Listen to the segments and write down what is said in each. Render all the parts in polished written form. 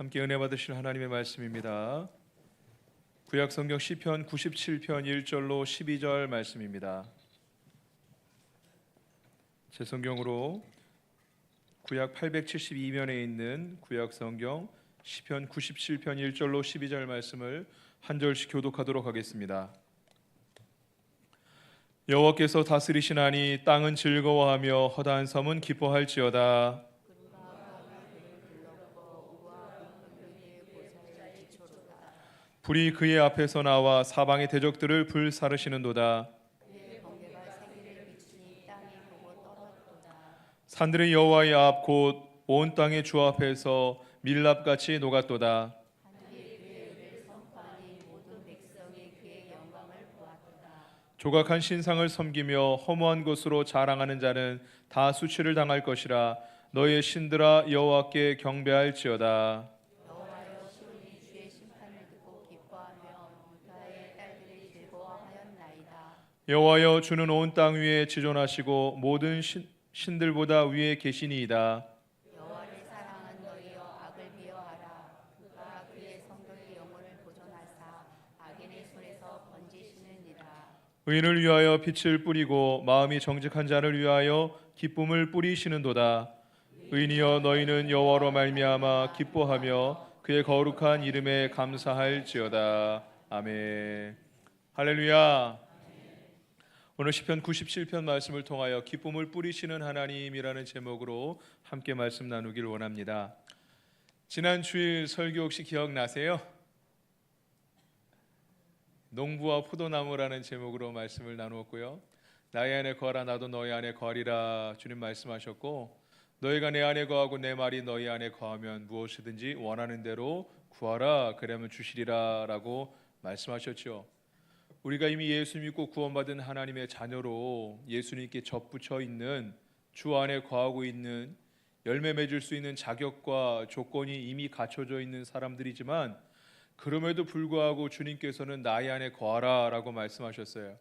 함께 은혜 받으실 하나님의 말씀입니다. 구약 성경 시편 97편 1절로 12절 말씀입니다. 제 성경으로 구약 872면에 있는 구약 성경 시편 97편 1절로 12절 말씀을 한 절씩 교독하도록 하겠습니다. 여호와께서 다스리시나니 땅은 즐거워하며 허다한 섬은 기뻐할지어다. 불이 그의 앞에서 나와 사방의 대적들을 불사르시는도다. 산들의 여호와의 앞 곧 온 땅의 주 앞에서 밀랍같이 녹았도다. 조각한 신상을 섬기며 허무한 것으로 자랑하는 자는 다 수치를 당할 것이라. 너의 신들아 여호와께 경배할지어다. 여호와여 주는 온 땅 위에 지존하시고 모든 신들보다 위에 계시니이다. 여호와를 사랑한 너희여 악을 미워하라. 그가 그의 성도의 영혼을 보존하사 악인의 손에서 건지시느니라. 의인을 위하여 빛을 뿌리고 마음이 정직한 자를 위하여 기쁨을 뿌리시는도다. 의인이여 너희는 여호와로 말미암아 기뻐하며 그의 거룩한 이름에 감사할지어다. 아멘. 할렐루야. 오늘 시편 97편 말씀을 통하여 기쁨을 뿌리시는 하나님이라는 제목으로 함께 말씀 나누길 원합니다. 지난 주일 설교 혹시 기억나세요? 농부와 포도나무라는 제목으로 말씀을 나누었고요. 나의 안에 거하라 나도 너희 안에 거하리라 주님 말씀하셨고, 너희가 내 안에 거하고 내 말이 너희 안에 거하면 무엇이든지 원하는 대로 구하라 그러면 주시리라 라고 말씀하셨죠. 우리가 이미 예수 믿고 구원받은 하나님의 자녀로 예수님께 접붙여 있는, 주 안에 거하고 있는, 열매 맺을 수 있는 자격과 조건이 이미 갖춰져 있는 사람들이지만, 그럼에도 불구하고 주님께서는 나의 안에 거하라 라고 말씀하셨어요.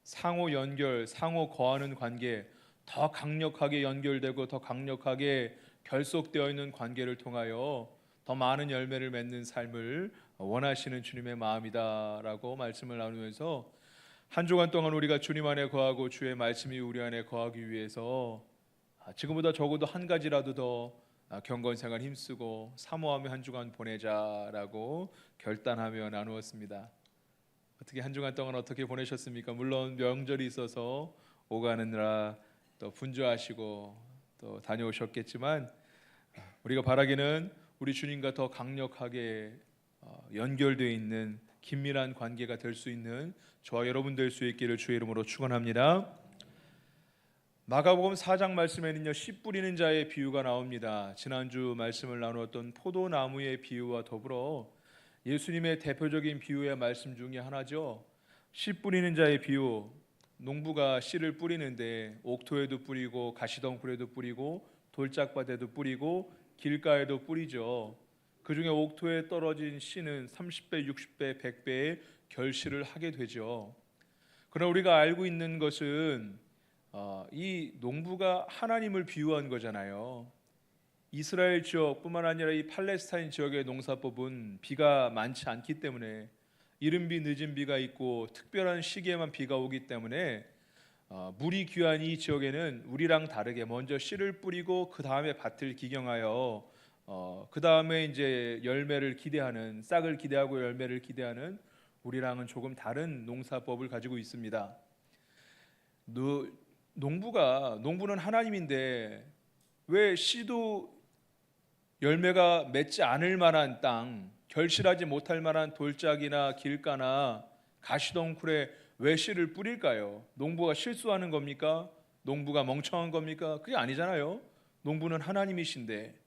상호 연결, 상호 거하는 관계, 더 강력하게 연결되고 더 강력하게 결속되어 있는 관계를 통하여 더 많은 열매를 맺는 삶을 원하시는 주님의 마음이다라고 말씀을 나누면서, 한 주간 동안 우리가 주님 안에 거하고 주의 말씀이 우리 안에 거하기 위해서 지금보다 적어도 한 가지라도 더 경건생활 힘쓰고 사모하며 한 주간 보내자라고 결단하며 나누었습니다. 어떻게 한 주간 동안 어떻게 보내셨습니까? 물론 명절이 있어서 오가느라 또 분주하시고 또 다녀오셨겠지만, 우리가 바라기는 우리 주님과 더 강력하게 연결되어 있는 긴밀한 관계가 될 수 있는 저와 여러분 될 수 있기를 주의 이름으로 축원합니다. 마가복음 4장 말씀에는요, 씨 뿌리는 자의 비유가 나옵니다. 지난주 말씀을 나누었던 포도나무의 비유와 더불어 예수님의 대표적인 비유의 말씀 중에 하나죠. 씨 뿌리는 자의 비유. 농부가 씨를 뿌리는데 옥토에도 뿌리고 가시덩굴에도 뿌리고 돌짝밭에도 뿌리고 길가에도 뿌리죠. 그 중에 옥토에 떨어진 씨는 30배, 60배, 100배의 결실을 하게 되죠. 그러나 우리가 알고 있는 것은 이 농부가 하나님을 비유한 거잖아요. 이스라엘 지역뿐만 아니라 이 팔레스타인 지역의 농사법은 비가 많지 않기 때문에 이른 비 늦은 비가 있고 특별한 시기에만 비가 오기 때문에 물이 귀한 이 지역에는 우리랑 다르게 먼저 씨를 뿌리고 그 다음에 밭을 기경하여 그 다음에 이제 열매를 기대하는, 싹을 기대하고 열매를 기대하는 우리랑은 조금 다른 농사법을 가지고 있습니다. 농부는 하나님인데 왜 씨도 열매가 맺지 않을 만한 땅, 결실하지 못할 만한 돌짝이나 길가나 가시덩굴에 왜 씨를 뿌릴까요? 농부가 실수하는 겁니까? 농부가 멍청한 겁니까? 그게 아니잖아요. 농부는 하나님이신데,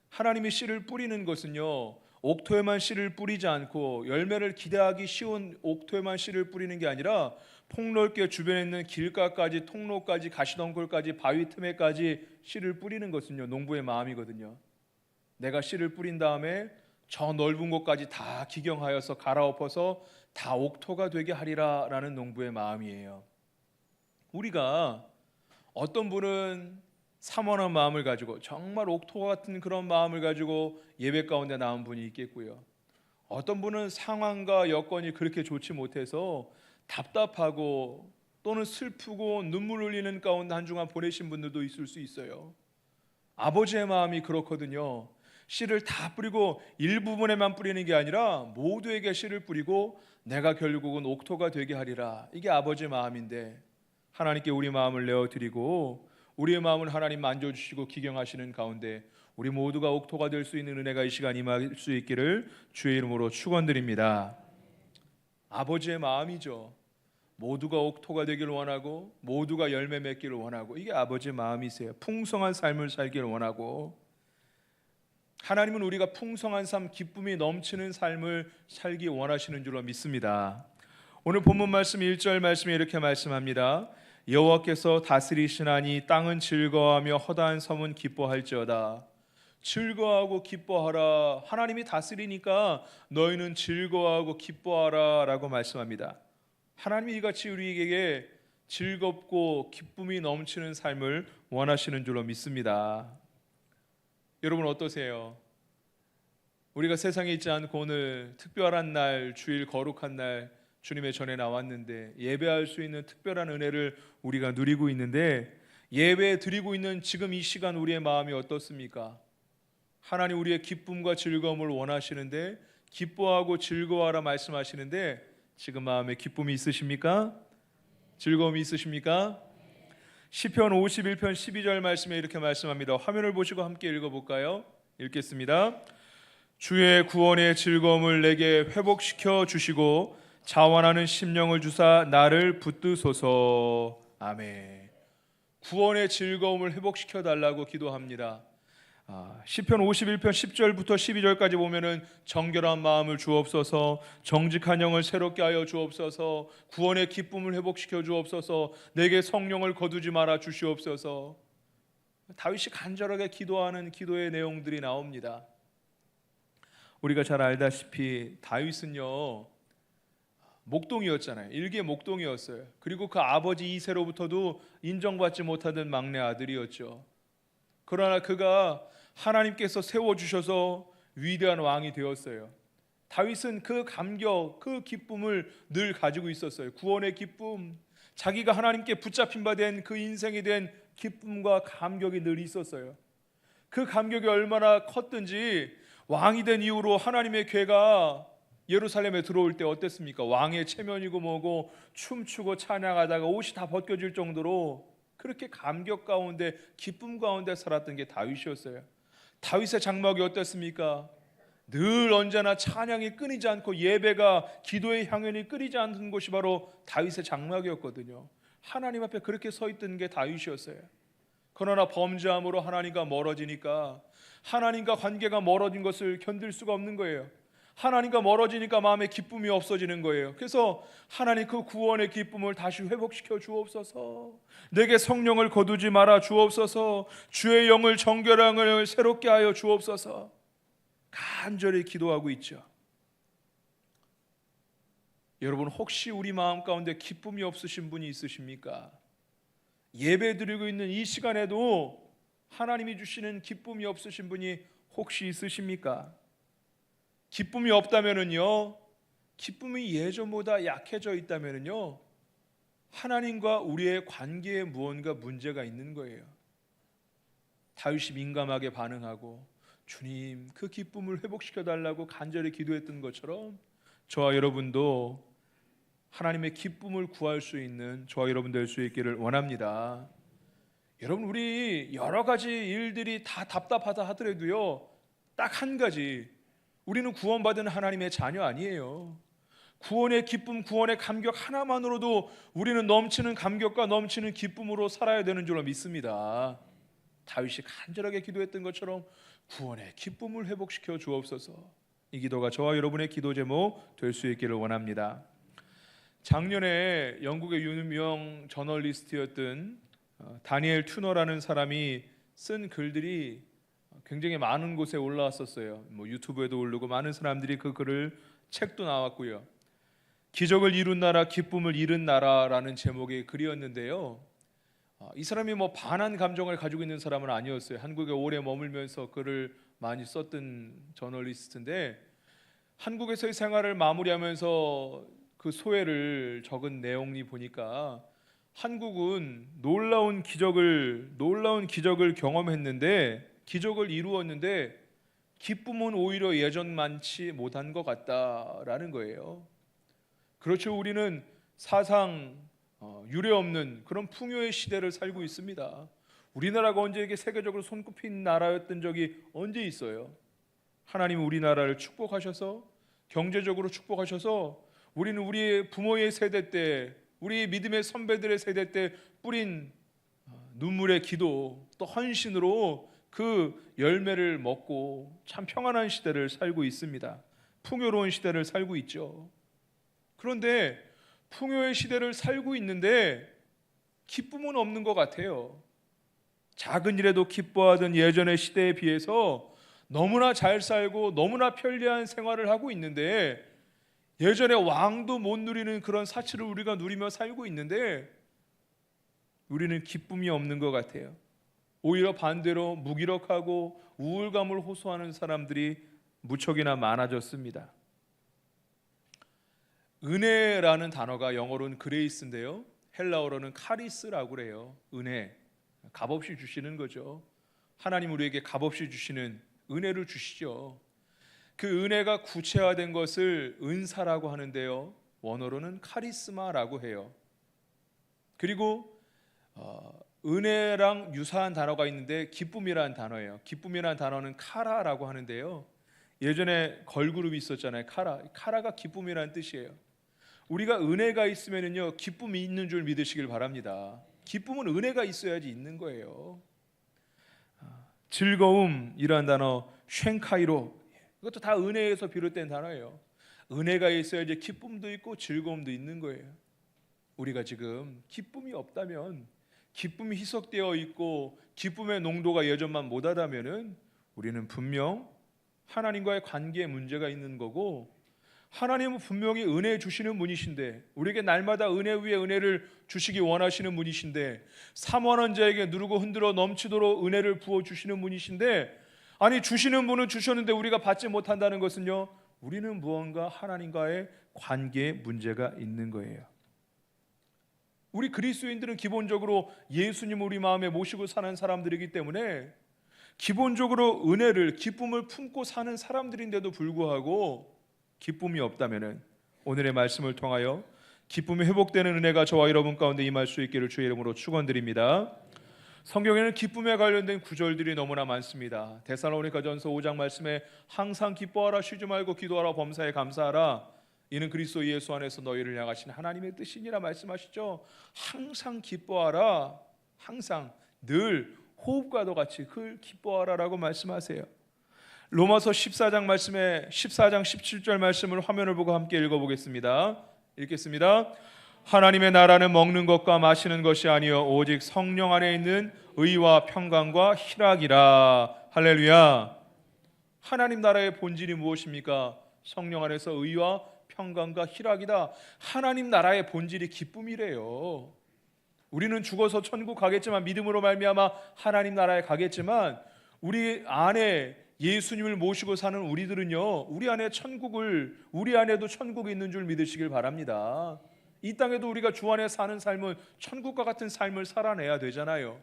하나님이 씨를 뿌리는 것은요, 옥토에만 씨를 뿌리지 않고 열매를 기대하기 쉬운 옥토에만 씨를 뿌리는 게 아니라 폭넓게 주변에 있는 길가까지, 통로까지, 가시덩굴까지, 바위 틈에까지 씨를 뿌리는 것은요, 농부의 마음이거든요. 내가 씨를 뿌린 다음에 저 넓은 곳까지 다 기경하여서 갈아엎어서 다 옥토가 되게 하리라라는 농부의 마음이에요. 우리가 어떤 분은 사모하는 마음을 가지고 정말 옥토 같은 그런 마음을 가지고 예배 가운데 나온 분이 있겠고요. 어떤 분은 상황과 여건이 그렇게 좋지 못해서 답답하고 또는 슬프고 눈물 흘리는 가운데 한 주간 보내신 분들도 있을 수 있어요. 아버지의 마음이 그렇거든요. 씨를 다 뿌리고 일부분에만 뿌리는 게 아니라 모두에게 씨를 뿌리고 내가 결국은 옥토가 되게 하리라. 이게 아버지의 마음인데 하나님께 우리 마음을 내어드리고 우리의 마음을 하나님 만져주시고 기경하시는 가운데 우리 모두가 옥토가 될 수 있는 은혜가 이 시간 임할 수 있기를 주의 이름으로 축원드립니다. 아버지의 마음이죠. 모두가 옥토가 되기를 원하고 모두가 열매 맺기를 원하고 이게 아버지의 마음이세요. 풍성한 삶을 살기를 원하고 하나님은 우리가 풍성한 삶, 기쁨이 넘치는 삶을 살기 원하시는 줄로 믿습니다. 오늘 본문 말씀 1절 말씀에 이렇게 말씀합니다. 여호와께서 다스리시나니 땅은 즐거워하며 허다한 섬은 기뻐할지어다. 즐거워하고 기뻐하라. 하나님이 다스리니까 너희는 즐거워하고 기뻐하라 라고 말씀합니다. 하나님이 이같이 우리에게 즐겁고 기쁨이 넘치는 삶을 원하시는 줄로 믿습니다. 여러분 어떠세요? 우리가 세상에 있지 않고 오늘 특별한 날, 주일 거룩한 날 주님의 전에 나왔는데 예배할 수 있는 특별한 은혜를 우리가 누리고 있는데 예배 드리고 있는 지금 이 시간 우리의 마음이 어떻습니까? 하나님 우리의 기쁨과 즐거움을 원하시는데 기뻐하고 즐거워하라 말씀하시는데 지금 마음에 기쁨이 있으십니까? 즐거움이 있으십니까? 시편 51편 12절 말씀에 이렇게 말씀합니다. 화면을 보시고 함께 읽어볼까요? 읽겠습니다. 주의 구원의 즐거움을 내게 회복시켜 주시고 자원하는 심령을 주사 나를 붙드소서. 아멘. 구원의 즐거움을 회복시켜 달라고 기도합니다. 시편 51편 10절부터 12절까지 보면은 정결한 마음을 주옵소서, 정직한 영을 새롭게 하여 주옵소서, 구원의 기쁨을 회복시켜 주옵소서, 내게 성령을 거두지 말아 주시옵소서. 다윗이 간절하게 기도하는 기도의 내용들이 나옵니다. 우리가 잘 알다시피 다윗은요 목동이었잖아요. 일개 목동이었어요. 그리고 그 아버지 이새로부터도 인정받지 못하던 막내 아들이었죠. 그러나 그가 하나님께서 세워주셔서 위대한 왕이 되었어요. 다윗은 그 감격, 그 기쁨을 늘 가지고 있었어요. 구원의 기쁨, 자기가 하나님께 붙잡힌 바 된 그 인생에 대한 기쁨과 감격이 늘 있었어요. 그 감격이 얼마나 컸든지 왕이 된 이후로 하나님의 궤가 예루살렘에 들어올 때 어땠습니까? 왕의 체면이고 뭐고 춤추고 찬양하다가 옷이 다 벗겨질 정도로 그렇게 감격 가운데 기쁨 가운데 살았던 게 다윗이었어요. 다윗의 장막이 어땠습니까? 늘 언제나 찬양이 끊이지 않고 예배가 기도의 향연이 끊이지 않는 곳이 바로 다윗의 장막이었거든요. 하나님 앞에 그렇게 서 있던 게 다윗이었어요. 그러나 범죄함으로 하나님과 멀어지니까 하나님과 관계가 멀어진 것을 견딜 수가 없는 거예요. 하나님과 멀어지니까 마음에 기쁨이 없어지는 거예요. 그래서 하나님 그 구원의 기쁨을 다시 회복시켜 주옵소서, 내게 성령을 거두지 말아 주옵소서, 주의 영을 정결함을 새롭게 하여 주옵소서 간절히 기도하고 있죠. 여러분 혹시 우리 마음 가운데 기쁨이 없으신 분이 있으십니까? 예배 드리고 있는 이 시간에도 하나님이 주시는 기쁨이 없으신 분이 혹시 있으십니까? 기쁨이 없다면은요, 기쁨이 예전보다 약해져 있다면은요, 하나님과 우리의 관계에 무언가 문제가 있는 거예요. 다윗이 민감하게 반응하고 주님 그 기쁨을 회복시켜 달라고 간절히 기도했던 것처럼 저와 여러분도 하나님의 기쁨을 구할 수 있는 저와 여러분 될 수 있기를 원합니다. 여러분 우리 여러 가지 일들이 다 답답하다 하더라도요, 딱 한 가지, 우리는 구원받은 하나님의 자녀 아니에요. 구원의 기쁨, 구원의 감격 하나만으로도 우리는 넘치는 감격과 넘치는 기쁨으로 살아야 되는 줄로 믿습니다. 다윗이 간절하게 기도했던 것처럼 구원의 기쁨을 회복시켜 주옵소서. 이 기도가 저와 여러분의 기도 제목 될 수 있기를 원합니다. 작년에 영국의 유명 저널리스트였던 다니엘 투너라는 사람이 쓴 글들이 굉장히 많은 곳에 올라왔었어요. 유튜브에도 오르고 많은 사람들이 그 글을, 책도 나왔고요. 기적을 이룬 나라, 기쁨을 잃은 나라라는 제목의 글이었는데요. 이 사람이 뭐 반한 감정을 가지고 있는 사람은 아니었어요. 한국에 오래 머물면서 글을 많이 썼던 저널리스트인데 한국에서의 생활을 마무리하면서 그 소회를 적은 내용이 보니까 한국은 놀라운 기적을 경험했는데 기적을 이루었는데 기쁨은 오히려 예전만치 못한 것 같다라는 거예요. 그렇죠. 우리는 사상 유례없는 그런 풍요의 시대를 살고 있습니다. 우리나라가 언제 이렇게 세계적으로 손꼽힌 나라였던 적이 언제 있어요? 하나님은 우리나라를 축복하셔서 경제적으로 축복하셔서 우리는 우리의 부모의 세대 때 우리 믿음의 선배들의 세대 때 뿌린 눈물의 기도 또 헌신으로 그 열매를 먹고 참 평안한 시대를 살고 있습니다. 풍요로운 시대를 살고 있죠. 그런데 풍요의 시대를 살고 있는데 기쁨은 없는 것 같아요. 작은 일에도 기뻐하던 예전의 시대에 비해서 너무나 잘 살고 너무나 편리한 생활을 하고 있는데 예전에 왕도 못 누리는 그런 사치를 우리가 누리며 살고 있는데 우리는 기쁨이 없는 것 같아요. 오히려 반대로 무기력하고 우울감을 호소하는 사람들이 무척이나 많아졌습니다. 은혜라는 단어가 영어로는 그레이스인데요, 헬라어로는 카리스라고 그래요. 은혜, 값없이 주시는 거죠. 하나님 우리에게 값없이 주시는 은혜를 주시죠. 그 은혜가 구체화된 것을 은사라고 하는데요, 원어로는 카리스마라고 해요. 그리고 은혜랑 유사한 단어가 있는데 기쁨이라는 단어예요. 기쁨이라는 단어는 카라라고 하는데요, 예전에 걸그룹이 있었잖아요. 카라가 기쁨이라는 뜻이에요. 우리가 은혜가 있으면은요 기쁨이 있는 줄 믿으시길 바랍니다. 기쁨은 은혜가 있어야지 있는 거예요. 즐거움이라는 단어 쉔카이로, 이것도 다 은혜에서 비롯된 단어예요. 은혜가 있어야지 기쁨도 있고 즐거움도 있는 거예요. 우리가 지금 기쁨이 없다면, 기쁨이 희석되어 있고 기쁨의 농도가 예전만 못하다면은 우리는 분명 하나님과의 관계에 문제가 있는 거고, 하나님은 분명히 은혜 주시는 분이신데, 우리에게 날마다 은혜 위에 은혜를 주시기 원하시는 분이신데, 사모하는 자에게 누르고 흔들어 넘치도록 은혜를 부어주시는 분이신데, 아니 주시는 분은 주셨는데 우리가 받지 못한다는 것은요, 우리는 무언가 하나님과의 관계에 문제가 있는 거예요. 우리 그리스도인들은 기본적으로 예수님을 우리 마음에 모시고 사는 사람들이기 때문에 기본적으로 은혜를, 기쁨을 품고 사는 사람들인데도 불구하고 기쁨이 없다면 오늘의 말씀을 통하여 기쁨이 회복되는 은혜가 저와 여러분 가운데 임할 수 있기를 주의 이름으로 축원드립니다. 성경에는 기쁨에 관련된 구절들이 너무나 많습니다. 데살로니가전서 5장 말씀에 항상 기뻐하라, 쉬지 말고 기도하라, 범사에 감사하라, 이는 그리스도 예수 안에서 너희를 향하신 하나님의 뜻이니라 말씀하시죠. 항상 기뻐하라, 항상 늘 호흡과도 같이 그 기뻐하라라고 말씀하세요. 로마서 14장 말씀에 14장 17절 말씀을 화면을 보고 함께 읽어보겠습니다. 읽겠습니다. 하나님의 나라는 먹는 것과 마시는 것이 아니요 오직 성령 안에 있는 의와 평강과 희락이라. 할렐루야. 하나님 나라의 본질이 무엇입니까? 성령 안에서 의와 평강과 희락이다. 하나님 나라의 본질이 기쁨이래요. 우리는 죽어서 천국 가겠지만, 믿음으로 말미암아 하나님 나라에 가겠지만, 우리 안에 예수님을 모시고 사는 우리들은요, 우리 안에도 천국이 있는 줄 믿으시길 바랍니다. 이 땅에도 우리가 주 안에 사는 삶은 천국과 같은 삶을 살아내야 되잖아요.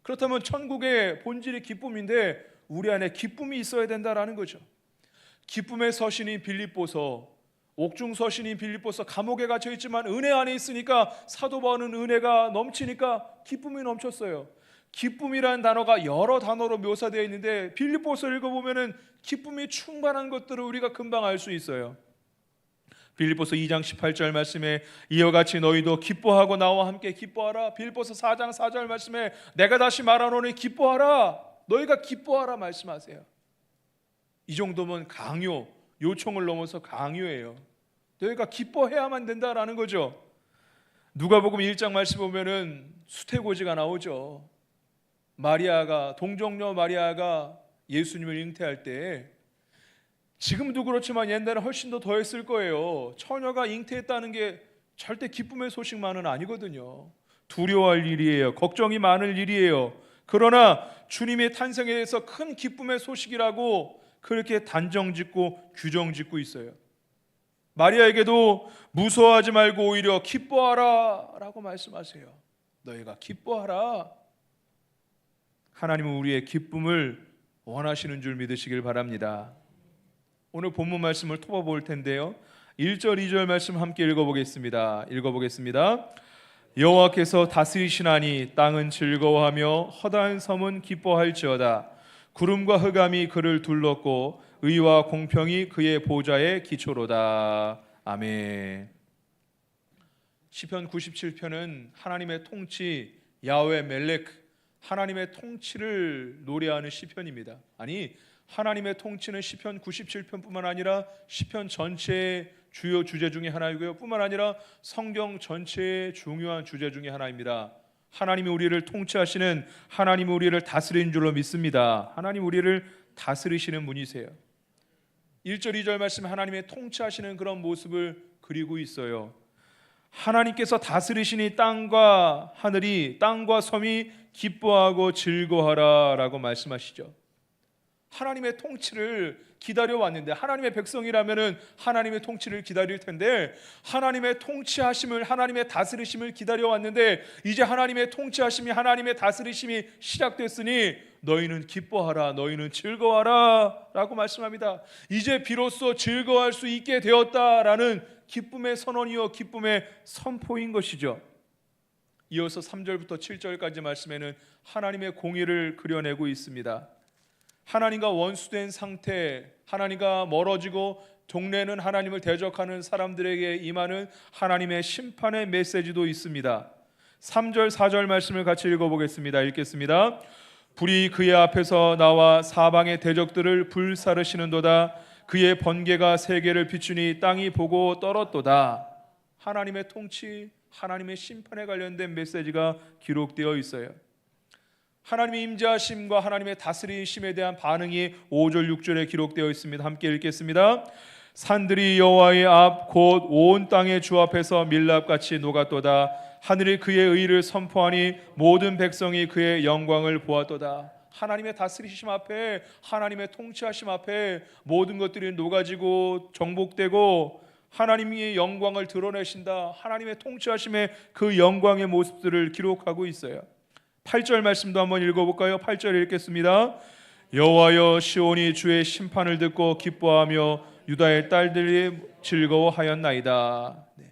그렇다면 천국의 본질이 기쁨인데 우리 안에 기쁨이 있어야 된다라는 거죠. 기쁨의 서신인 빌립보서, 옥중 서신인 빌립보서, 감옥에 갇혀 있지만 은혜 안에 있으니까 사도 바울은 은혜가 넘치니까 기쁨이 넘쳤어요. 기쁨이라는 단어가 여러 단어로 묘사되어 있는데 빌립보서 읽어보면은 기쁨이 충만한 것들을 우리가 금방 알 수 있어요. 빌립보서 2장 18절 말씀에 이와 같이 너희도 기뻐하고 나와 함께 기뻐하라. 빌립보서 4장 4절 말씀에 내가 다시 말하노니 기뻐하라. 너희가 기뻐하라 말씀하세요. 이 정도면 강요, 요청을 넘어서 강요예요. 너희가 기뻐해야만 된다라는 거죠. 누가복음 1장 말씀 보면은 수태고지가 나오죠. 동정녀 마리아가 예수님을 잉태할 때, 지금도 그렇지만 옛날에 훨씬 더 더했을 거예요. 처녀가 잉태했다는 게 절대 기쁨의 소식만은 아니거든요. 두려워할 일이에요. 걱정이 많을 일이에요. 그러나 주님의 탄생에 대해서 큰 기쁨의 소식이라고 그렇게 단정짓고 규정짓고 있어요. 마리아에게도 무서워하지 말고 오히려 기뻐하라 라고 말씀하세요. 너희가 기뻐하라. 하나님은 우리의 기쁨을 원하시는 줄 믿으시길 바랍니다. 오늘 본문 말씀을 토박볼 텐데요, 1절 2절 말씀 함께 읽어보겠습니다. 여호와께서 다스리시나니 땅은 즐거워하며 허다한 섬은 기뻐할지어다. 구름과 흑암이 그를 둘렀고 의와 공평이 그의 보좌의 기초로다. 아멘. 시편 97편은 하나님의 통치 야훼 멜렉, 하나님의 통치를 노래하는 시편입니다. 아니, 하나님의 통치는 시편 97편뿐만 아니라 시편 전체의 주요 주제 중에 하나이고요, 뿐만 아니라 성경 전체의 중요한 주제 중에 하나입니다. 하나님이 우리를 통치하시는, 하나님이 우리를 다스리는 줄로 믿습니다. 하나님 우리를 다스리시는 분이세요. 1절 2절 말씀, 하나님의 통치하시는 그런 모습을 그리고 있어요. 하나님께서 다스리시니 땅과 하늘이, 땅과 섬이 기뻐하고 즐거워하라 라고 말씀하시죠. 하나님의 통치를 기다려왔는데, 하나님의 백성이라면 하나님의 통치를 기다릴 텐데, 하나님의 통치하심을, 하나님의 다스리심을 기다려왔는데, 이제 하나님의 통치하심이, 하나님의 다스리심이 시작됐으니 너희는 기뻐하라, 너희는 즐거워하라 라고 말씀합니다. 이제 비로소 즐거워할 수 있게 되었다라는 기쁨의 선언이요, 기쁨의 선포인 것이죠. 이어서 3절부터 7절까지 말씀에는 하나님의 공의를 그려내고 있습니다. 하나님과 원수된 상태, 하나님과 멀어지고 동네는 하나님을 대적하는 사람들에게 임하는 하나님의 심판의 메시지도 있습니다. 3절 4절 말씀을 같이 읽어보겠습니다. 읽겠습니다. 불이 그의 앞에서 나와 사방의 대적들을 불사르시는도다. 그의 번개가 세계를 비추니 땅이 보고 떨었도다. 하나님의 통치, 하나님의 심판에 관련된 메시지가 기록되어 있어요. 하나님의 임재하심과 하나님의 다스리심에 대한 반응이 5절 6절에 기록되어 있습니다. 함께 읽겠습니다. 산들이 여호와의 앞 곧 온 땅의 주 앞에서 밀랍같이 녹았도다. 하늘이 그의 의를 선포하니 모든 백성이 그의 영광을 보았도다. 하나님의 다스리심 앞에, 하나님의 통치하심 앞에 모든 것들이 녹아지고 정복되고 하나님의 영광을 드러내신다. 하나님의 통치하심의 그 영광의 모습들을 기록하고 있어요. 8절 말씀도 한번 읽어볼까요? 8절 읽겠습니다. 여호와여, 시온이 주의 심판을 듣고 기뻐하며 유다의 딸들이 즐거워하였나이다. 네.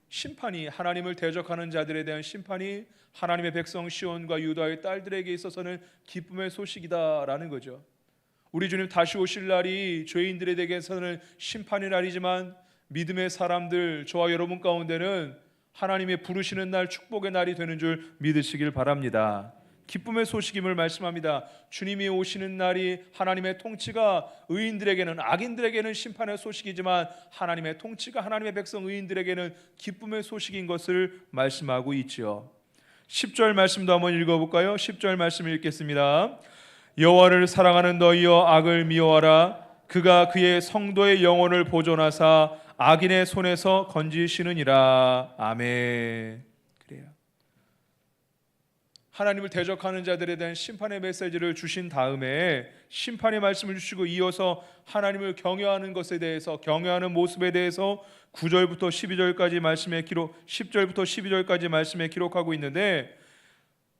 심판이, 하나님을 대적하는 자들에 대한 심판이 하나님의 백성 시온과 유다의 딸들에게 있어서는 기쁨의 소식이다라는 거죠. 우리 주님 다시 오실 날이 죄인들에 대해서는 심판의 날이지만 믿음의 사람들, 저와 여러분 가운데는 하나님의 부르시는 날, 축복의 날이 되는 줄 믿으시길 바랍니다. 기쁨의 소식임을 말씀합니다. 주님이 오시는 날이, 하나님의 통치가 의인들에게는, 악인들에게는 심판의 소식이지만 하나님의 통치가 하나님의 백성 의인들에게는 기쁨의 소식인 것을 말씀하고 있죠. 10절 말씀도 한번 읽어볼까요? 10절 말씀 읽겠습니다. 여호와를 사랑하는 너희여, 악을 미워하라. 그가 그의 성도의 영혼을 보존하사 악인의 손에서 건지시느니라. 아멘. 그래요. 하나님을 대적하는 자들에 대한 심판의 메시지를 주신 다음에 심판의 말씀을 주시고 이어서 하나님을 경외하는 것에 대해서, 경외하는 모습에 대해서 9절부터 12절까지 말씀에 기록, 10절부터 12절까지 말씀에 기록하고 있는데,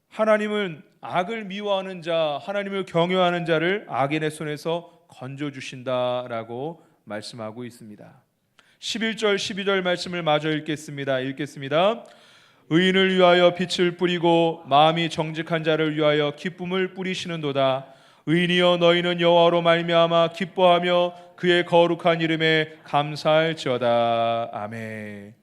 하나님은 악을 미워하는 자, 하나님을 경외하는 자를 악인의 손에서 건져주신다라고 말씀하고 있습니다. 11절 12절 말씀을 마저 읽겠습니다. 의인을 위하여 빛을 뿌리고 마음이 정직한 자를 위하여 기쁨을 뿌리시는도다. 의인이여, 너희는 여호와로 말미암아 기뻐하며 그의 거룩한 이름에 감사할지어다. 아멘.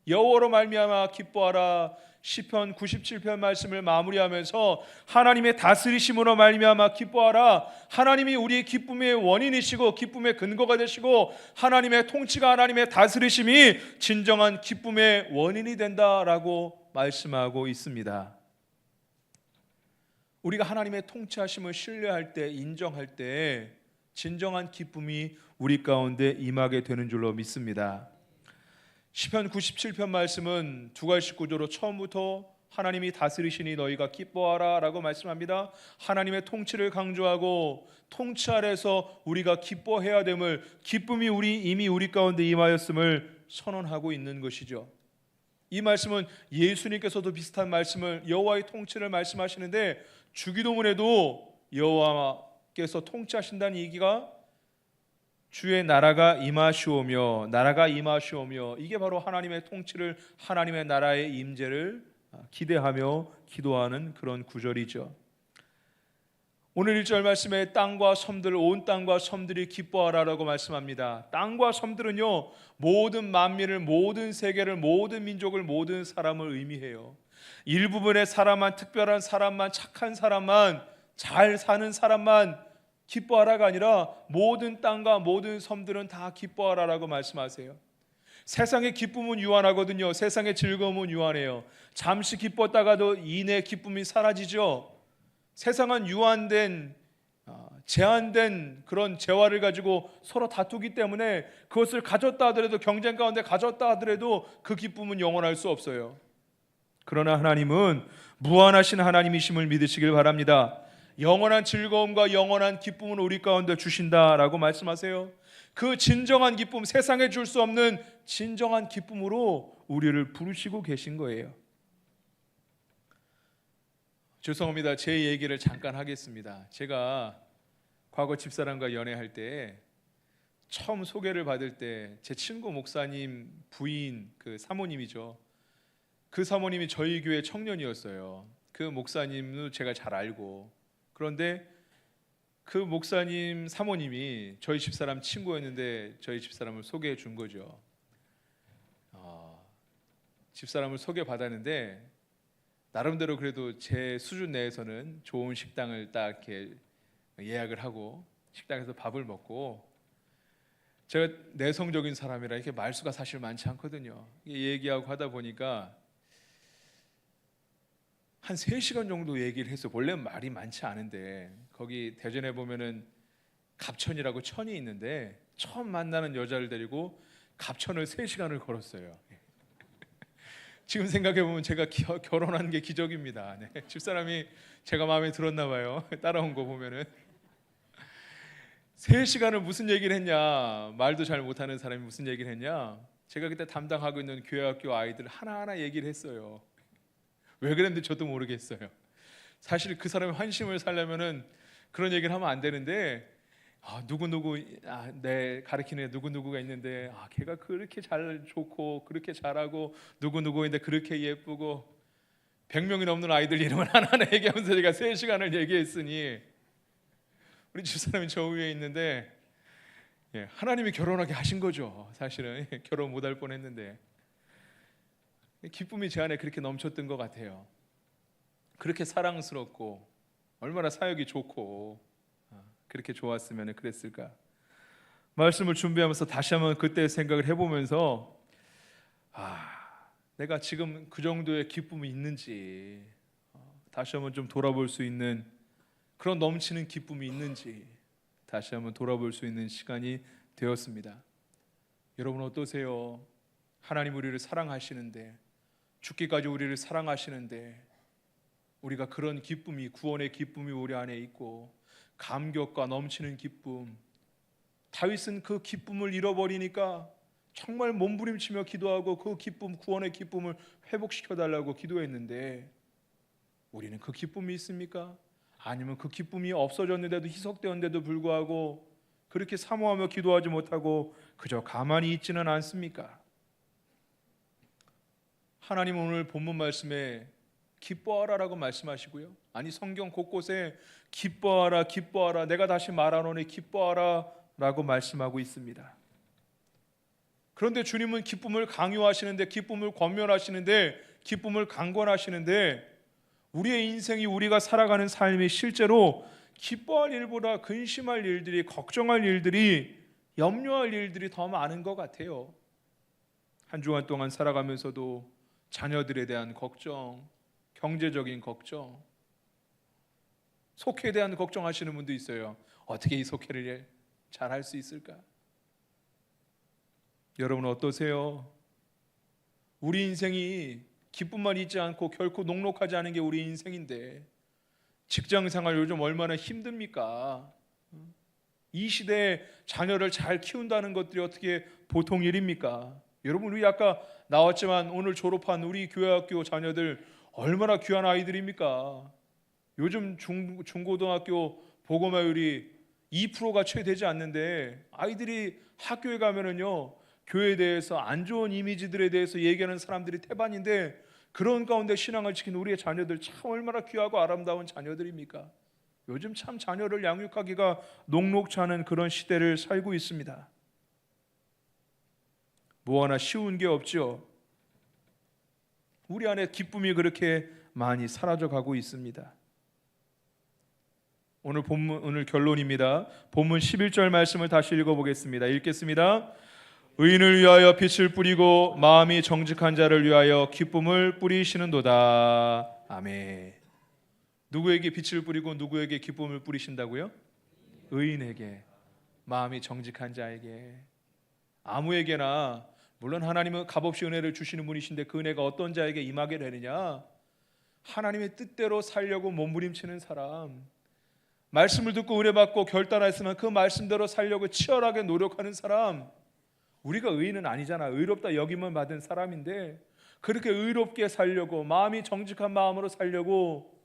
여호와로 말미암아 기뻐하라. 시편 97편 말씀을 마무리하면서 하나님의 다스리심으로 말미암아 기뻐하라. 하나님이 우리의 기쁨의 원인이시고 기쁨의 근거가 되시고 하나님의 통치가, 하나님의 다스리심이 진정한 기쁨의 원인이 된다라고 말씀하고 있습니다. 우리가 하나님의 통치하심을 신뢰할 때, 인정할 때 진정한 기쁨이 우리 가운데 임하게 되는 줄로 믿습니다. 시편 97편 말씀은 두 갈씩 구조로 처음부터 하나님이 다스리시니 너희가 기뻐하라 라고 말씀합니다. 하나님의 통치를 강조하고 통치 아래서 우리가 기뻐해야 됨을, 기쁨이 이미 우리 가운데 임하였음을 선언하고 있는 것이죠. 이 말씀은 예수님께서도 비슷한 말씀을, 여호와의 통치를 말씀하시는데 주기도문에도 여호와께서 통치하신다는 얘기가 주의 나라가 임하시오며, 나라가 임하시오며, 이게 바로 하나님의 통치를, 하나님의 나라의 임재를 기대하며 기도하는 그런 구절이죠. 오늘 1절 말씀에 땅과 섬들, 온 땅과 섬들이 기뻐하라라고 말씀합니다. 땅과 섬들은요, 모든 만민을, 모든 세계를, 모든 민족을, 모든 사람을 의미해요. 일부분의 사람만, 특별한 사람만, 착한 사람만, 잘 사는 사람만 기뻐하라가 아니라 모든 땅과 모든 섬들은 다 기뻐하라라고 말씀하세요. 세상의 기쁨은 유한하거든요. 세상의 즐거움은 유한해요. 잠시 기뻤다가도 이내 기쁨이 사라지죠. 세상은 유한된, 제한된 그런 재화를 가지고 서로 다투기 때문에 그것을 가졌다 하더라도, 경쟁 가운데 가졌다 하더라도 그 기쁨은 영원할 수 없어요. 그러나 하나님은 무한하신 하나님이심을 믿으시길 바랍니다. 영원한 즐거움과 영원한 기쁨을 우리 가운데 주신다라고 말씀하세요. 그 진정한 기쁨, 세상에 줄 수 없는 진정한 기쁨으로 우리를 부르시고 계신 거예요. 죄송합니다. 제 얘기를 잠깐 하겠습니다. 제가 과거 집사람과 연애할 때 처음 소개를 받을 때 제 친구 목사님 부인, 그 사모님이죠. 그 사모님이 저희 교회 청년이었어요. 그 목사님도 제가 잘 알고, 그런데 그 목사님 사모님이 저희 집사람 친구였는데 저희 집사람을 소개해 준 거죠. 집사람을 소개받았는데 나름대로 그래도 제 수준 내에서는 좋은 식당을 딱 이렇게 예약을 하고 식당에서 밥을 먹고, 제가 내성적인 사람이라 이렇게 말수가 사실 많지 않거든요. 얘기하고 하다 보니까 한 3시간 정도 얘기를 해서, 원래는 말이 많지 않은데 거기 대전에 보면은 갑천이라고 천이 있는데 처음 만나는 여자를 데리고 갑천을 3시간을 걸었어요. 지금 생각해 보면 제가 결혼한 게 기적입니다. 네. 집사람이 제가 마음에 들었나 봐요. 따라온 거 보면은 3시간을 무슨 얘기를 했냐, 말도 잘 못하는 사람이 무슨 얘기를 했냐, 제가 그때 담당하고 있는 교회학교 아이들 하나하나 얘기를 했어요. 왜 그랬는지 저도 모르겠어요. 사실 그 사람의 환심을 살려면은 그런 얘기를 하면 안 되는데, 누구누구, 내 가르치는 누구누구가 있는데 걔가 그렇게 잘 좋고 그렇게 잘하고 누구누구인데 그렇게 예쁘고 100명이 넘는 아이들 이름을 하나하나 얘기하면서 제가 3시간을 얘기했으니, 우리 집사람이 저 위에 있는데 하나님이 결혼하게 하신 거죠. 사실은 결혼 못할 뻔했는데 기쁨이 제 안에 그렇게 넘쳤던 것 같아요. 그렇게 사랑스럽고 얼마나 사역이 좋고 그렇게 좋았으면 그랬을까. 말씀을 준비하면서 다시 한번 그때의 생각을 해보면서 내가 지금 그 정도의 기쁨이 있는지 다시 한번 좀 돌아볼 수 있는, 그런 넘치는 기쁨이 있는지 다시 한번 돌아볼 수 있는 시간이 되었습니다. 여러분 어떠세요? 하나님 우리를 사랑하시는데, 죽기까지 우리를 사랑하시는데 우리가 그런 기쁨이, 구원의 기쁨이 우리 안에 있고 감격과 넘치는 기쁨, 다윗은 그 기쁨을 잃어버리니까 정말 몸부림치며 기도하고 그 기쁨, 구원의 기쁨을 회복시켜달라고 기도했는데 우리는 그 기쁨이 있습니까? 아니면 그 기쁨이 없어졌는데도, 희석되었는데도 불구하고 그렇게 사모하며 기도하지 못하고 그저 가만히 있지는 않습니까? 하나님 오늘 본문 말씀에 기뻐하라라고 말씀하시고요, 아니 성경 곳곳에 기뻐하라 기뻐하라, 내가 다시 말하노니 기뻐하라 라고 말씀하고 있습니다. 그런데 주님은 기쁨을 강요하시는데, 기쁨을 권면하시는데, 기쁨을 강권하시는데, 우리의 인생이, 우리가 살아가는 삶이 실제로 기뻐할 일보다 근심할 일들이, 걱정할 일들이, 염려할 일들이 더 많은 것 같아요. 한 주간 동안 살아가면서도 자녀들에 대한 걱정, 경제적인 걱정, 속회에 대한 걱정하시는 분도 있어요. 어떻게 이 속회를 잘 할 수 있을까? 여러분 어떠세요? 우리 인생이 기쁨만 있지 않고 결코 녹록하지 않은 게 우리 인생인데 직장생활 요즘 얼마나 힘듭니까? 이 시대에 자녀를 잘 키운다는 것들이 어떻게 보통 일입니까? 여러분, 우리 아까 나왔지만 오늘 졸업한 우리 교회학교 자녀들 얼마나 귀한 아이들입니까? 요즘 중고등학교 복음화율이 2%가 채 되지 않는데 아이들이 학교에 가면은요, 교회에 대해서 안 좋은 이미지들에 대해서 얘기하는 사람들이 태반인데 그런 가운데 신앙을 지키는 우리의 자녀들 참 얼마나 귀하고 아름다운 자녀들입니까? 요즘 참 자녀를 양육하기가 녹록지 않은 그런 시대를 살고 있습니다. 뭐 하나 쉬운 게 없죠. 우리 안에 기쁨이 그렇게 많이 사라져가고 있습니다. 오늘 결론입니다. 본문 11절 말씀을 다시 읽어보겠습니다. 읽겠습니다. 의인을 위하여 빛을 뿌리고 마음이 정직한 자를 위하여 기쁨을 뿌리시는도다. 아멘. 누구에게 빛을 뿌리고 누구에게 기쁨을 뿌리신다고요? 의인에게, 마음이 정직한 자에게. 아무에게나, 물론 하나님은 값없이 은혜를 주시는 분이신데 그 은혜가 어떤 자에게 임하게 되느냐? 하나님의 뜻대로 살려고 몸부림치는 사람, 말씀을 듣고 은혜 받고 결단했으면 그 말씀대로 살려고 치열하게 노력하는 사람. 우리가 의인은 아니잖아. 의롭다 여김을 받은 사람인데 그렇게 의롭게 살려고, 마음이 정직한 마음으로 살려고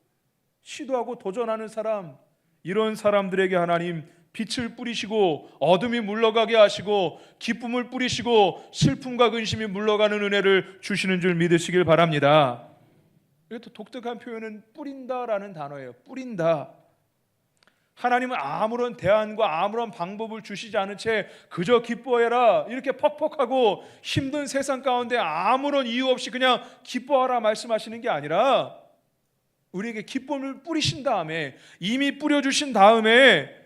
시도하고 도전하는 사람, 이런 사람들에게 하나님 빛을 뿌리시고 어둠이 물러가게 하시고 기쁨을 뿌리시고 슬픔과 근심이 물러가는 은혜를 주시는 줄 믿으시길 바랍니다. 이것도 독특한 표현은 뿌린다라는 단어예요. 뿌린다. 하나님은 아무런 대안과 아무런 방법을 주시지 않은 채 그저 기뻐해라, 이렇게 퍽퍽하고 힘든 세상 가운데 아무런 이유 없이 그냥 기뻐하라 말씀하시는 게 아니라 우리에게 기쁨을 뿌리신 다음에, 이미 뿌려주신 다음에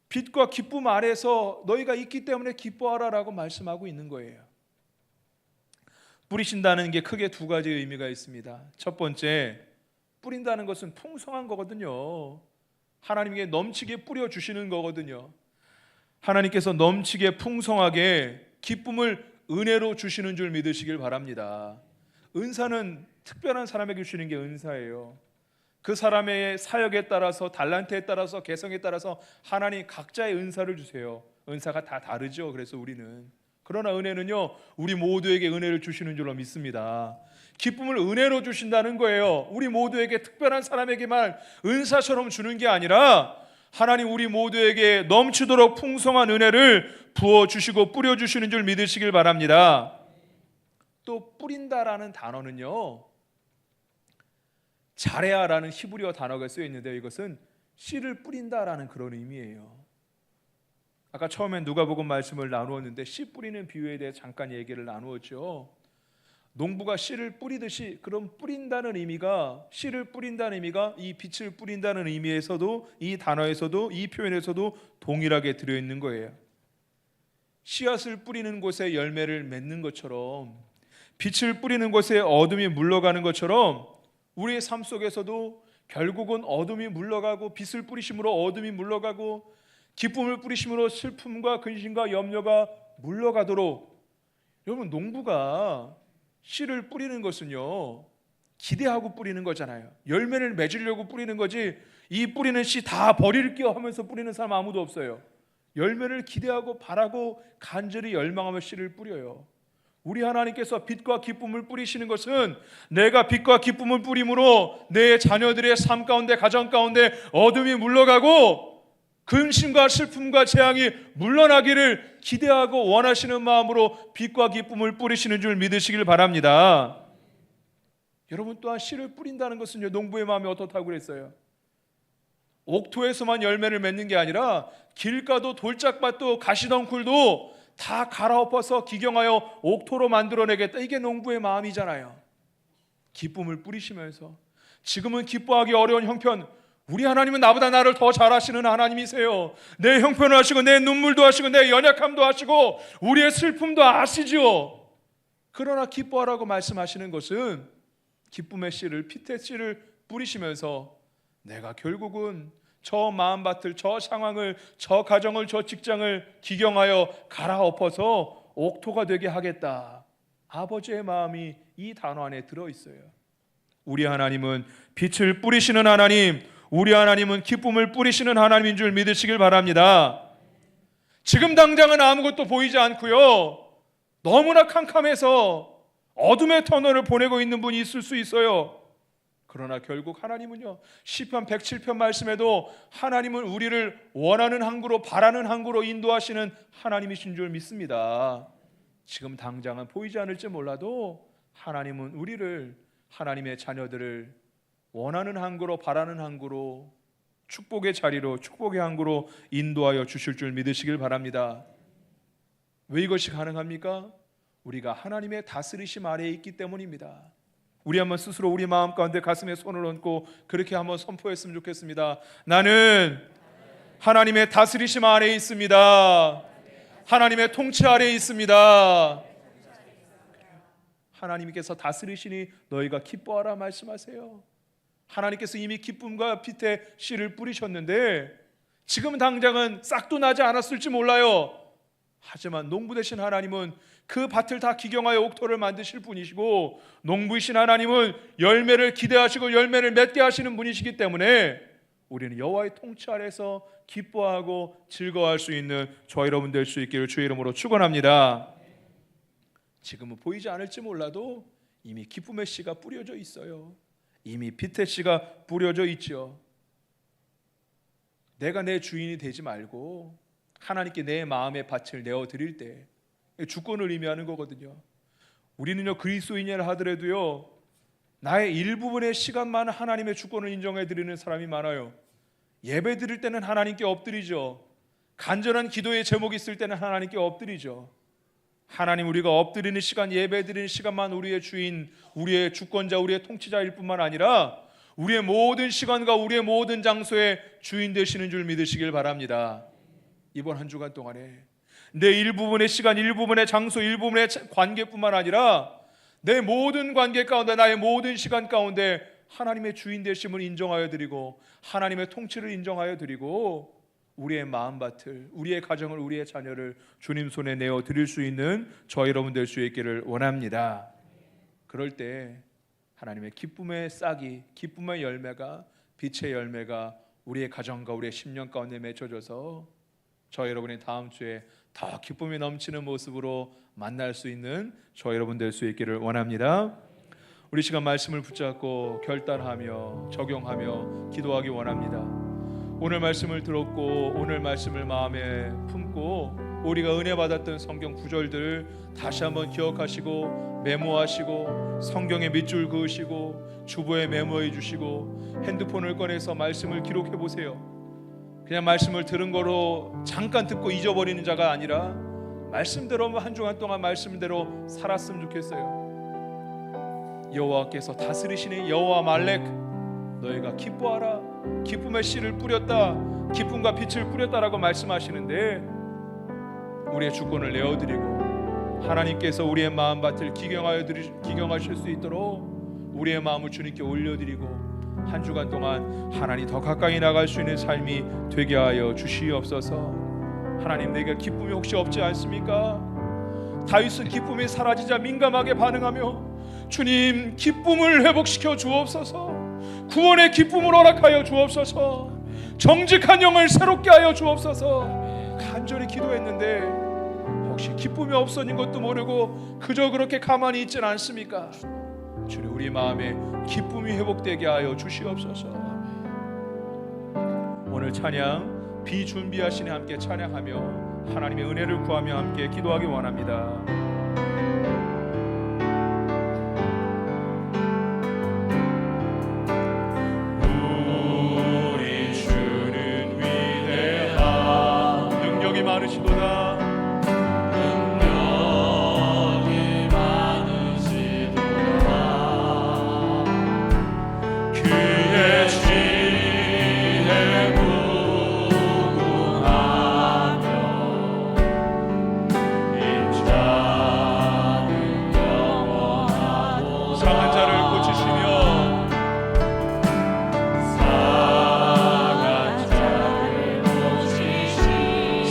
빛과 기쁨 아래서 너희가 있기 때문에 기뻐하라라고 말씀하고 있는 거예요. 뿌리신다는 게 크게 두 가지 의미가 있습니다. 첫 번째, 뿌린다는 것은 풍성한 거거든요. 하나님께 넘치게 뿌려주시는 거거든요. 하나님께서 넘치게 풍성하게 기쁨을 은혜로 주시는 줄 믿으시길 바랍니다. 은사는 특별한 사람에게 주시는 게 은사예요. 그 사람의 사역에 따라서, 달란트에 따라서, 개성에 따라서 하나님 각자의 은사를 주세요. 은사가 다 다르죠. 그래서 우리는, 그러나 은혜는요, 우리 모두에게 은혜를 주시는 줄로 믿습니다. 기쁨을 은혜로 주신다는 거예요. 우리 모두에게, 특별한 사람에게만 은사처럼 주는 게 아니라 하나님 우리 모두에게 넘치도록 풍성한 은혜를 부어주시고 뿌려주시는 줄 믿으시길 바랍니다. 또 뿌린다라는 단어는요, 자레아라는 히브리어 단어가 쓰여 있는데 이것은 씨를 뿌린다라는 그런 의미예요. 아까 처음에 누가복음 말씀을 나누었는데 씨 뿌리는 비유에 대해 잠깐 얘기를 나누었죠. 농부가 씨를 뿌리듯이, 그럼 뿌린다는 의미가, 씨를 뿌린다는 의미가 이 빛을 뿌린다는 의미에서도, 이 단어에서도, 이 표현에서도 동일하게 들어있는 거예요. 씨앗을 뿌리는 곳에 열매를 맺는 것처럼, 빛을 뿌리는 곳에 어둠이 물러가는 것처럼 우리의 삶 속에서도 결국은 어둠이 물러가고, 빛을 뿌리심으로 어둠이 물러가고, 기쁨을 뿌리심으로 슬픔과 근심과 염려가 물러가도록. 여러분, 농부가 씨를 뿌리는 것은요, 기대하고 뿌리는 거잖아요. 열매를 맺으려고 뿌리는 거지, 이 뿌리는 씨 다 버릴게요 하면서 뿌리는 사람 아무도 없어요. 열매를 기대하고 바라고 간절히 열망하며 씨를 뿌려요. 우리 하나님께서 빛과 기쁨을 뿌리시는 것은 내가 빛과 기쁨을 뿌림으로 내 자녀들의 삶 가운데, 가정 가운데 어둠이 물러가고 근심과 슬픔과 재앙이 물러나기를 기대하고 원하시는 마음으로 빛과 기쁨을 뿌리시는 줄 믿으시길 바랍니다. 여러분, 또한 씨를 뿌린다는 것은요, 농부의 마음이 어떻다고 그랬어요? 옥토에서만 열매를 맺는 게 아니라 길가도 돌짝밭도 가시덩굴도 다 갈아엎어서 기경하여 옥토로 만들어내겠다. 이게 농부의 마음이잖아요. 기쁨을 뿌리시면서, 지금은 기뻐하기 어려운 형편, 우리 하나님은 나보다 나를 더 잘하시는 하나님이세요. 내 형편을 아시고 내 눈물도 아시고 내 연약함도 아시고 우리의 슬픔도 아시죠. 그러나 기뻐하라고 말씀하시는 것은 기쁨의 씨를, 빛의 씨를 뿌리시면서 내가 결국은 저 마음밭을, 저 상황을, 저 가정을, 저 직장을 기경하여 갈아엎어서 옥토가 되게 하겠다. 아버지의 마음이 이 단어 안에 들어있어요. 우리 하나님은 빛을 뿌리시는 하나님, 우리 하나님은 기쁨을 뿌리시는 하나님인 줄 믿으시길 바랍니다. 지금 당장은 아무것도 보이지 않고요, 너무나 캄캄해서 어둠의 터널을 보내고 있는 분이 있을 수 있어요. 그러나 결국 하나님은요, 시편 107편 말씀에도 하나님은 우리를 원하는 항구로, 바라는 항구로 인도하시는 하나님이신 줄 믿습니다. 지금 당장은 보이지 않을지 몰라도 하나님은 우리를, 하나님의 자녀들을 원하는 항구로, 바라는 항구로, 축복의 자리로, 축복의 항구로 인도하여 주실 줄 믿으시길 바랍니다. 왜 이것이 가능합니까? 우리가 하나님의 다스리심 아래에 있기 때문입니다. 우리 한번 스스로 우리 마음 가운데 가슴에 손을 얹고 그렇게 한번 선포했으면 좋겠습니다. 나는 하나님의 다스리심 아래에 있습니다. 하나님의 통치 아래에 있습니다. 하나님께서 다스리시니 너희가 기뻐하라 말씀하세요. 하나님께서 이미 기쁨과 빛의 씨를 뿌리셨는데 지금 당장은 싹도 나지 않았을지 몰라요. 하지만 농부 되신 하나님은 그 밭을 다 기경하여 옥토를 만드실 분이시고, 농부이신 하나님은 열매를 기대하시고 열매를 맺게 하시는 분이시기 때문에 우리는 여호와의 통치 아래서 기뻐하고 즐거워할 수 있는 저와 여러분 될 수 있기를 주의 이름으로 축원합니다. 지금은 보이지 않을지 몰라도 이미 기쁨의 씨가 뿌려져 있어요. 이미 빛의 씨가 뿌려져 있죠. 내가 내 주인이 되지 말고 하나님께 내 마음의 밭을 내어드릴 때, 주권을 의미하는 거거든요. 우리는요, 그리스도인이라 하더라도요, 나의 일부분의 시간만 하나님의 주권을 인정해 드리는 사람이 많아요. 예배 드릴 때는 하나님께 엎드리죠. 간절한 기도의 제목이 있을 때는 하나님께 엎드리죠. 하나님, 우리가 엎드리는 시간, 예배 드리는 시간만 우리의 주인, 우리의 주권자, 우리의 통치자일 뿐만 아니라 우리의 모든 시간과 우리의 모든 장소의 주인 되시는 줄 믿으시길 바랍니다. 이번 한 주간 동안에 내 일부분의 시간, 일부분의 장소, 일부분의 관계뿐만 아니라 내 모든 관계 가운데, 나의 모든 시간 가운데 하나님의 주인 되심을 인정하여 드리고 하나님의 통치를 인정하여 드리고 우리의 마음밭을, 우리의 가정을, 우리의 자녀를 주님 손에 내어 드릴 수 있는 저 여러분 될 수 있기를 원합니다. 그럴 때 하나님의 기쁨의 싹이, 기쁨의 열매가, 빛의 열매가 우리의 가정과 우리의 심령 가운데 맺혀져서 저 여러분이 다음 주에 더 기쁨이 넘치는 모습으로 만날 수 있는 저 여러분 될 수 있기를 원합니다. 우리 시간 말씀을 붙잡고 결단하며 적용하며 기도하기 원합니다. 오늘 말씀을 들었고 오늘 말씀을 마음에 품고 우리가 은혜 받았던 성경 구절들 다시 한번 기억하시고 메모하시고 성경에 밑줄 그으시고 주보에 메모해 주시고 핸드폰을 꺼내서 말씀을 기록해 보세요. 그냥 말씀을 들은 거로 잠깐 듣고 잊어버리는 자가 아니라 말씀대로 한 주간 동안 말씀대로 살았으면 좋겠어요. 여호와께서 다스리시는 여호와 말렉, 너희가 기뻐하라, 기쁨의 씨를 뿌렸다, 기쁨과 빛을 뿌렸다라고 말씀하시는데 우리의 주권을 내어드리고 하나님께서 우리의 마음밭을 기경하실 수 있도록 우리의 마음을 주님께 올려드리고 한 주간 동안 하나님 더 가까이 나갈 수 있는 삶이 되게 하여 주시옵소서. 하나님, 내게 기쁨이 혹시 없지 않습니까? 다윗은 기쁨이 사라지자 민감하게 반응하며 주님, 기쁨을 회복시켜 주옵소서, 구원의 기쁨을 허락하여 주옵소서, 정직한 영을 새롭게 하여 주옵소서 간절히 기도했는데 혹시 기쁨이 없어진 것도 모르고 그저 그렇게 가만히 있지는 않습니까? 주님, 우리 마음에 기쁨이 회복되게 하여 주시옵소서. 오늘 찬양 비준비하시니 함께 찬양하며 하나님의 은혜를 구하며 함께 기도하기 원합니다. 우리 주는 위대한 능력이 많으시도다.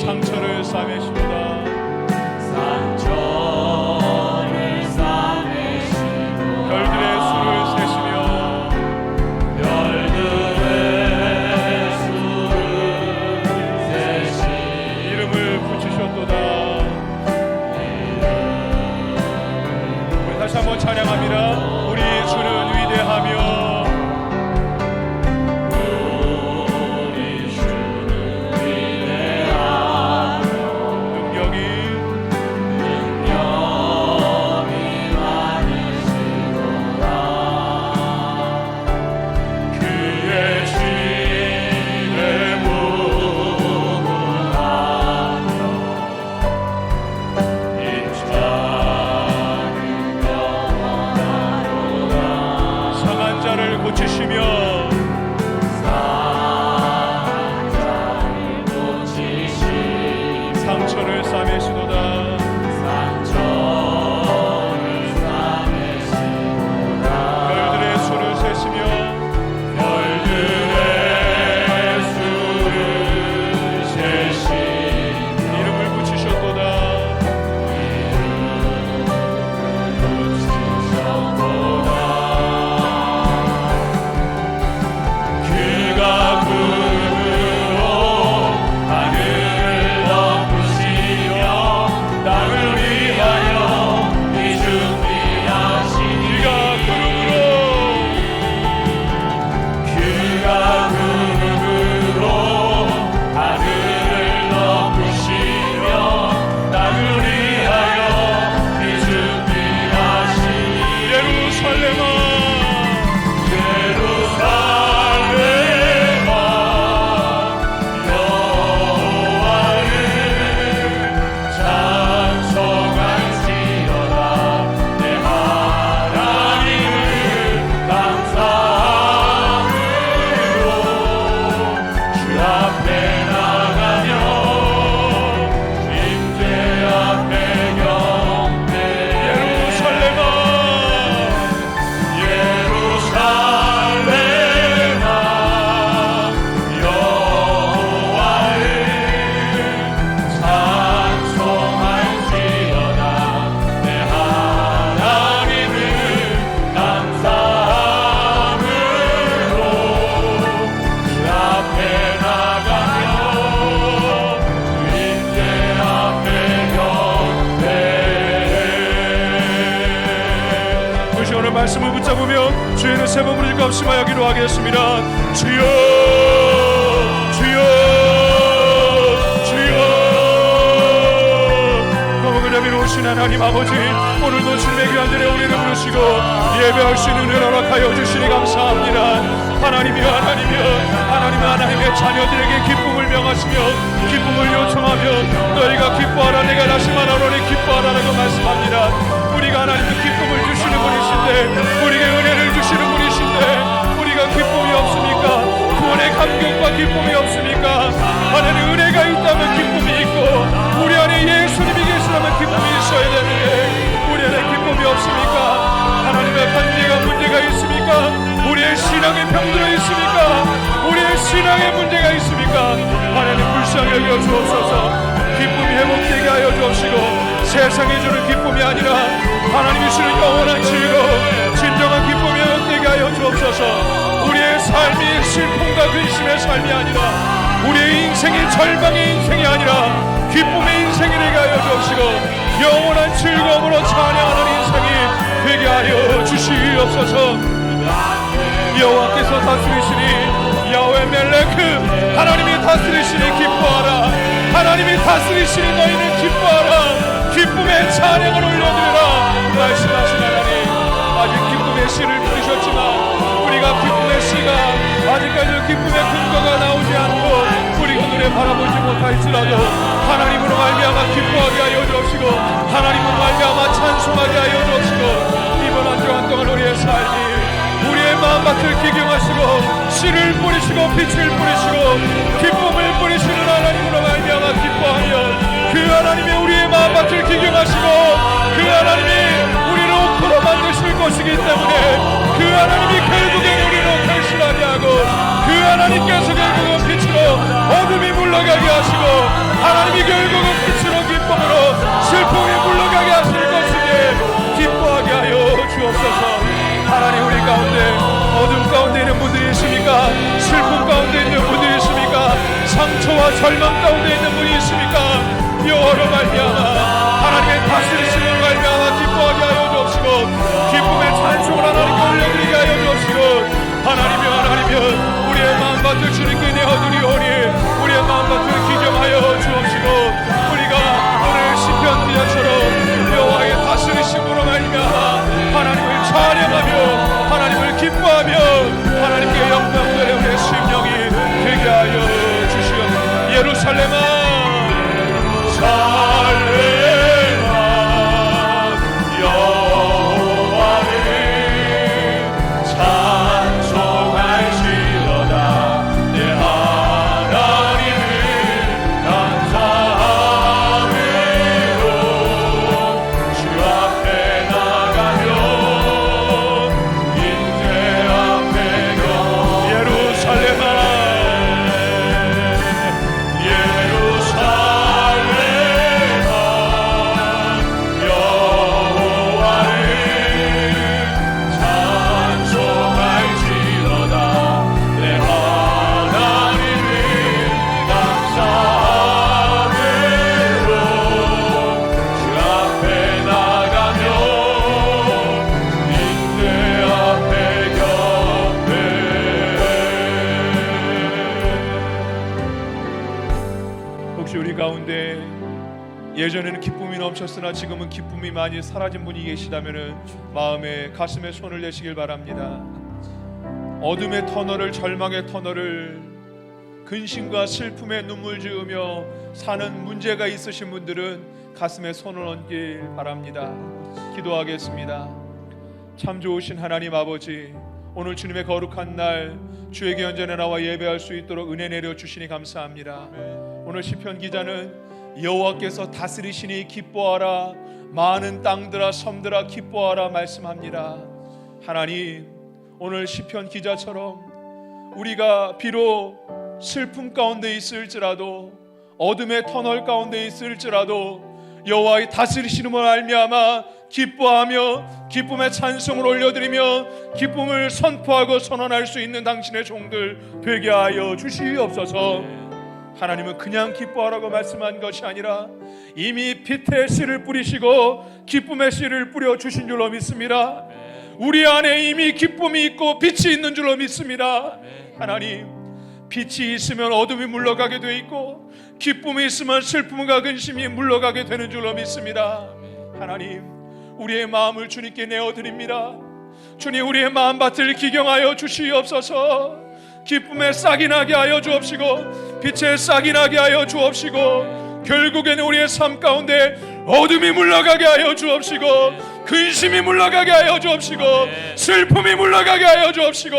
상처를 싸매시도다. 붙이셨도다. 우리 다시 한번 찬양합니다. 우리 주는 위대하며 상처를 싸매시도다. 별들의 수를 세시며 이름을 붙이셨도다. 그가 구름으로 하늘을 덮으시며 땅을 위하여 이 준비하시니 그가 구름으로 하늘을 덮으시며 땅을 위하여 이 준비하시니 예루살렘아 말씀을 붙잡으며 주의는 세 번 부르짖고 합심하여 기도하겠습니다. 주여 주여 주여. 너무 그자비로우신 하나님 아버지, 오늘도 주님의 귀한 자리에 우리를 부르시고 예배할 수 있는 은혜를 허락하여 주시니 감사합니다. 하나님이여 하나님의 자녀들에게 기쁨을 명하시며 기쁨을 요청하며 너희가 기뻐하라 내가 다시 말하노니 기뻐하라라고 말씀합니다. 우리가 하나님께 기쁨을 주시는 분이신데, 우리에게 은혜를 주시는 분이신데 우리가 기쁨이 없습니까? 구원의 감격과 기쁨이 없습니까? 하나님 은혜가 있다면 기쁨이 있고 우리 안에 예수님이 계시다면 기쁨이 있어야 되는데 우리 안에 기쁨이 없습니까? 하나님의 관계가 문제가 있습니까? 우리의 신앙에 병들어 있습니까? 우리의 신앙에 문제가 있습니까? 하나님 불쌍히 여겨 주옵소서. 기쁨이 회복되게 하여 주옵시고 세상이 주는 기쁨이 아니라 하나님이 주는 영원한 즐거움, 진정한 기쁨이 회복되게 하여 주옵소서. 우리의 삶이 슬픔과 근심의 삶이 아니라 우리의 인생이 절망의 인생이 아니라 기쁨의 인생이 되게 하여 주옵시고 영원한 즐거움으로 찬양하는 인생이 되게 하여 주시옵소서. 여호와께서 다스리시니 야훼 멜레크, 하나님이 다스리시니 기뻐하라. 하나님이 다스리시니 너희는 기뻐하라. 기쁨의 찬양을 올려드리라 말씀하신 하나님, 아직 기쁨의 씨를 뿌리셨지만 우리가 기쁨의 씨가 아직까지 기쁨의 근거가 나오지 않고 우리가 눈에 바라보지 못할지라도 하나님으로 말미암아 기뻐하게 하여 주옵시고 하나님으로 말미암아 찬송하게 하여 주옵시고 이번 한 주간 동안 우리의 삶이 우리의 마음밭을 기경하시고 씨를 뿌리시고 빛을 뿌리시고 기쁨을 뿌리시는 하나님으로 말미암아 기뻐하며 그 하나님이 우리의 마음밭을 기경하시고 그 하나님이 우리를 옥토로 만드실 것이기 때문에 그 하나님이 결국엔 우리를 결실하게 하고 그 하나님께서 결국은 빛으로 어둠이 물러가게 하시고 하나님이 결국은 빛으로 기쁨으로 슬픔이 물러가게 하실 것이기에 기뻐하게 하여 주옵소서. 하나님, 우리 가운데 어둠 가운데 있는 분들이 있습니까? 슬픔 가운데 있는 분들이 있습니까? 상처와 절망 가운데 있는 분이 있습니까? 여호와를 예전에는 기쁨이 넘쳤으나 지금은 기쁨이 많이 사라진 분이 계시다면은 마음에 가슴에 손을 내시길 바랍니다. 어둠의 터널을, 절망의 터널을, 근심과 슬픔에 눈물 지으며 사는 문제가 있으신 분들은 가슴에 손을 얹길 바랍니다. 기도하겠습니다. 참 좋으신 하나님 아버지, 오늘 주님의 거룩한 날 주의 견전에 나와 예배할 수 있도록 은혜 내려 주시니 감사합니다. 오늘 시편 기자는 여호와께서 다스리시니 기뻐하라, 많은 땅들아 섬들아 기뻐하라 말씀합니다. 하나님, 오늘 시편 기자처럼 우리가 비록 슬픔 가운데 있을지라도, 어둠의 터널 가운데 있을지라도 여호와의 다스리시는 말미암아 기뻐하며 기쁨의 찬송을 올려드리며 기쁨을 선포하고 선언할 수 있는 당신의 종들 되게 하여 주시옵소서. 하나님은 그냥 기뻐하라고 말씀한 것이 아니라 이미 빛의 씨를 뿌리시고 기쁨의 씨를 뿌려 주신 줄로 믿습니다. 우리 안에 이미 기쁨이 있고 빛이 있는 줄로 믿습니다. 하나님, 빛이 있으면 어둠이 물러가게 돼 있고 기쁨이 있으면 슬픔과 근심이 물러가게 되는 줄로 믿습니다. 하나님, 우리의 마음을 주님께 내어드립니다. 주님, 우리의 마음밭을 기경하여 주시옵소서. 기쁨의 싹이 나게 하여 주옵시고 빛의 싹이 나게 하여 주옵시고 결국에는 우리의 삶 가운데 어둠이 물러가게 하여 주옵시고 근심이 물러가게 하여 주옵시고 슬픔이 물러가게 하여 주옵시고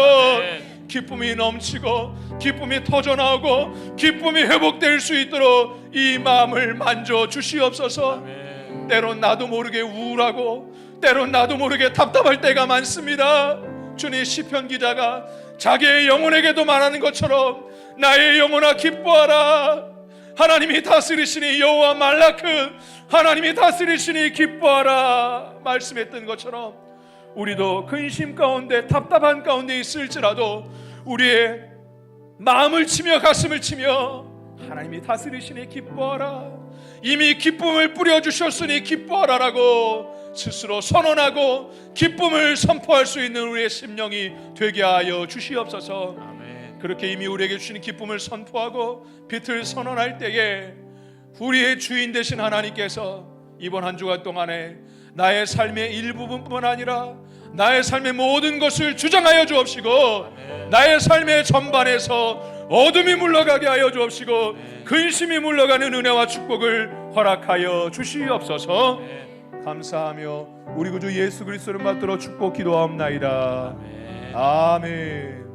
기쁨이 넘치고 기쁨이 터져나오고 기쁨이 회복될 수 있도록 이 마음을 만져 주시옵소서. 때론 나도 모르게 우울하고 때론 나도 모르게 답답할 때가 많습니다. 주님, 시편 기자가 자기의 영혼에게도 말하는 것처럼 나의 영혼아 기뻐하라, 하나님이 다스리시니 여호와 말라크, 하나님이 다스리시니 기뻐하라 말씀했던 것처럼 우리도 근심 가운데 답답한 가운데 있을지라도 우리의 마음을 치며 가슴을 치며 하나님이 다스리시니 기뻐하라, 이미 기쁨을 뿌려주셨으니 기뻐하라라고 스스로 선언하고 기쁨을 선포할 수 있는 우리의 심령이 되게 하여 주시옵소서. 그렇게 이미 우리에게 주신 기쁨을 선포하고 빛을 선언할 때에 우리의 주인 되신 하나님께서 이번 한 주간 동안에 나의 삶의 일부분뿐만 아니라 나의 삶의 모든 것을 주장하여 주옵시고 나의 삶의 전반에서 어둠이 물러가게 하여 주옵시고 근심이 물러가는 은혜와 축복을 허락하여 주시옵소서. 감사하며 우리 구주 예수 그리스도를 받들어 축복 기도하옵나이다. 아멘.